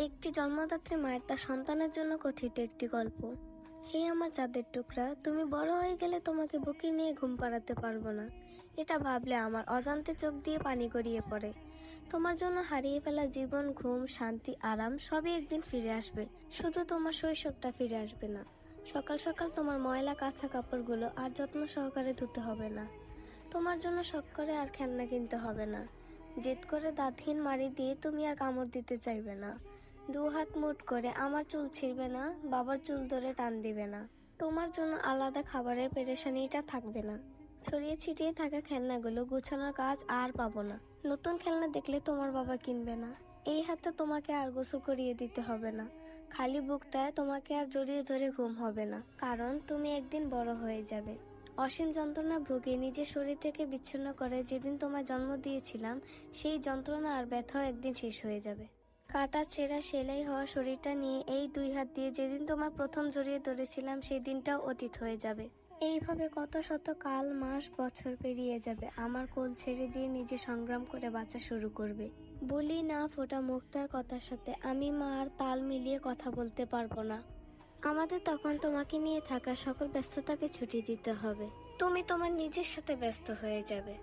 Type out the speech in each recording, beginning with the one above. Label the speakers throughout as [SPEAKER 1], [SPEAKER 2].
[SPEAKER 1] একটি জন্মদাত্রী মায়ের তার সন্তানের জন্য কথিত একটি গল্প। হে আমার চাঁদের টুকরা, তুমি বড় হয়ে গেলে তোমাকে বুকে নিয়ে ঘুম পাড়াতে পারবো না। এটা ভাবলে আমার অজান্তে চোখ দিয়ে পানি গড়িয়ে পড়ে। তোমার জন্য হারিয়ে ফেলা জীবন, ঘুম, শান্তি, আরাম সবই একদিন ফিরে আসবে। শুধু তোমার শৈশবটা ফিরে আসবে না। সকাল সকাল তোমার ময়লা কাঁথা কাপড়গুলো আর যত্ন সহকারে ধুতে হবে না। তোমার জন্য শখ করে আর খেলনা কিনতে হবে না। জেদ করে দাঁতহীন মাড়ি দিয়ে তুমি আর কামড় দিতে চাইবে না। দু হাত মুঠ করে আমার চুল ছিঁড়বে না, বাবার চুল ধরে টান দিবে না। তোমার জন্য আলাদা খাবারের পেরেশানিটা থাকবে না। ছড়িয়ে ছিটিয়ে থাকা খেলনাগুলো গুছানোর কাজ আর পাবো না। নতুন খেলনা দেখলে তোমার বাবা কিনবে না। এই হাতে তোমাকে আর গোসল করিয়ে দিতে হবে না। খালি বুকটায় তোমাকে আর জড়িয়ে ধরে ঘুম হবে না, কারণ তুমি একদিন বড় হয়ে যাবে। অসীম যন্ত্রণা ভুগে নিজের শরীর থেকে বিচ্ছিন্ন করে যেদিন তোমায় জন্ম দিয়েছিলাম, সেই যন্ত্রণা আর ব্যথাও একদিন শেষ হয়ে যাবে। কাটা ছেঁড়া সেলাই হওয়া শরীরটা নিয়ে এই দুই হাত দিয়ে যেদিন তোমার প্রথম জড়িয়ে ধরেছিলাম, সেই দিনটাও অতীত হয়ে যাবে। এইভাবে কত শত কাল, মাস, বছর পেরিয়ে যাবে। আমার কোল ছেড়ে দিয়ে নিজে সংগ্রাম করে বাঁচা শুরু করবে। বলি না ফোটা মুখটার কথার সাথে আমি মা আর তাল মিলিয়ে কথা বলতে পারবো না। আমাদের তখন তোমাকে নিয়ে থাকা সকল ব্যস্ততাকে ছুটি দিতে হবে। তুমি তোমার নিজের সাথে ব্যস্ত হয়ে যাবে।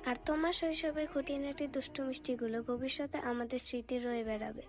[SPEAKER 1] আর তোমার শৈশবের খুঁটিনাটি দুষ্টু মিষ্টিগুলো ভবিষ্যতে আমাদের স্মৃতি রয়ে বেড়াবে।